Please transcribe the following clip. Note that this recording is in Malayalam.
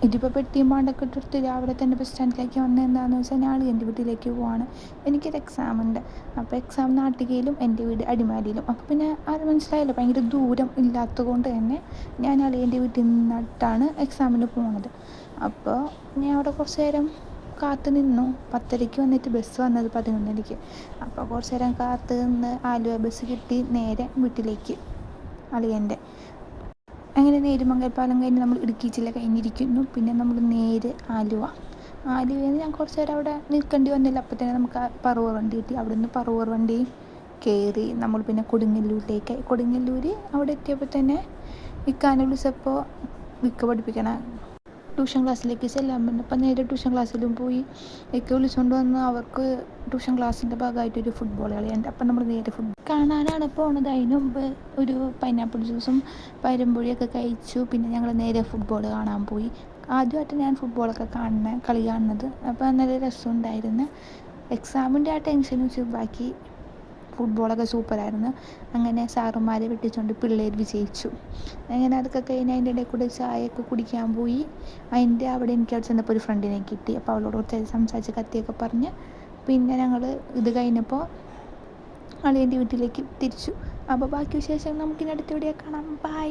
ഇതിപ്പോൾ പെട്ടിയും പാണ്ടൊക്കെ ഇട്ടെടുത്ത് രാവിലെ തന്നെ ബസ് സ്റ്റാൻഡിലേക്ക് വന്നത് എന്താണെന്ന് വെച്ചാൽ ഞാൻ എൻ്റെ വീട്ടിലേക്ക് പോവാണ്. എനിക്കൊരു എക്സാം ഉണ്ട്. അപ്പോൾ എക്സാം നാട്ടികയിലും എൻ്റെ വീട് അടിമാലിയിലും. അപ്പോൾ പിന്നെ അത് മനസ്സിലായല്ലോ, ഭയങ്കര ദൂരം ഇല്ലാത്തത് കൊണ്ട് തന്നെ ഞാൻ അളിയൻ്റെ വീട്ടിൽ നിന്നിട്ടാണ് എക്സാമിന് പോകുന്നത്. അപ്പോൾ ഞാൻ അവിടെ കുറച്ച് നേരം കാത്തു നിന്നു. 10:30 വന്നിട്ട് ബസ് വന്നത് 11:00. അപ്പോൾ കുറച്ച് നേരം കാത്തു നിന്ന് ആലുവ ബസ് കിട്ടി നേരെ വീട്ടിലേക്ക് അളിയൻ്റെ. അങ്ങനെ നേരുമംഗൽപ്പാലം കഴിഞ്ഞ് നമ്മൾ ഇടുക്കി ജില്ല കഴിഞ്ഞിരിക്കുന്നു. പിന്നെ നമ്മൾ നേരെ ആലുവയിൽ നിന്ന് ഞാൻ കുറച്ച് നേരം അവിടെ നിൽക്കേണ്ടി വന്നില്ല. അപ്പോൾ തന്നെ നമുക്ക് പറവൂർ വണ്ടി കിട്ടി. അവിടെ നിന്ന് പറവൂർ വണ്ടി കയറി നമ്മൾ പിന്നെ കൊടുങ്ങല്ലൂർ അവിടെ എത്തിയപ്പോൾ തന്നെ ഇക്കാനെ വിളിച്ചപ്പോൾ ഇക്ക പഠിപ്പിക്കണ ട്യൂഷൻ ക്ലാസ്സിലേക്ക് ചെല്ലാൻ പറഞ്ഞു. അപ്പം നേരെ ട്യൂഷൻ ക്ലാസ്സിലും പോയി. ഒക്കെ വിളിച്ചുകൊണ്ട് വന്ന് അവർക്ക് ട്യൂഷൻ ക്ലാസ്സിൻ്റെ ഭാഗമായിട്ടൊരു ഫുട്ബോൾ കളിയുണ്ട്. അപ്പം നമ്മൾ നേരെ ഫുട്ബോൾ കാണാനാണ് പോണത്. അതിന് മുമ്പ് ഒരു പൈനാപ്പിൾ ജ്യൂസും പഴംപൊരിയൊക്കെ കഴിച്ചു. പിന്നെ ഞങ്ങൾ നേരെ ഫുട്ബോൾ കാണാൻ പോയി. ആദ്യമായിട്ട് ഞാൻ ഫുട്ബോളൊക്കെ കളി കാണുന്നത്. അപ്പോൾ നല്ല രസമുണ്ടായിരുന്നു. എക്സാമിൻ്റെ ആ ടെൻഷൻ വെച്ച് ബാക്കി ഫുട്ബോളൊക്കെ സൂപ്പറായിരുന്നു. അങ്ങനെ സാറുമാരെ വെട്ടിച്ചുകൊണ്ട് പിള്ളേർ വിജയിച്ചു. അങ്ങനെ അതൊക്കെ കഴിഞ്ഞ് അതിൻ്റെ ഇടയിൽ കൂടെ ചായയൊക്കെ കുടിക്കാൻ പോയി. അതിൻ്റെ അവിടെ എനിക്ക് അവിടെ ചെന്നപ്പോൾ ഒരു ഫ്രണ്ടിനെ കിട്ടി. അപ്പോൾ അവളോട് കുറച്ച് സംസാരിച്ച് കത്തിയൊക്കെ പറഞ്ഞ് പിന്നെ ഞങ്ങൾ ഇത് കഴിഞ്ഞപ്പോൾ അളിയൻ്റെ വീട്ടിലേക്ക് തിരിച്ചു. അപ്പോൾ ബാക്കി വിശേഷം നമുക്കിനി അടുത്ത വീഡിയോ കാണാം. ബൈ.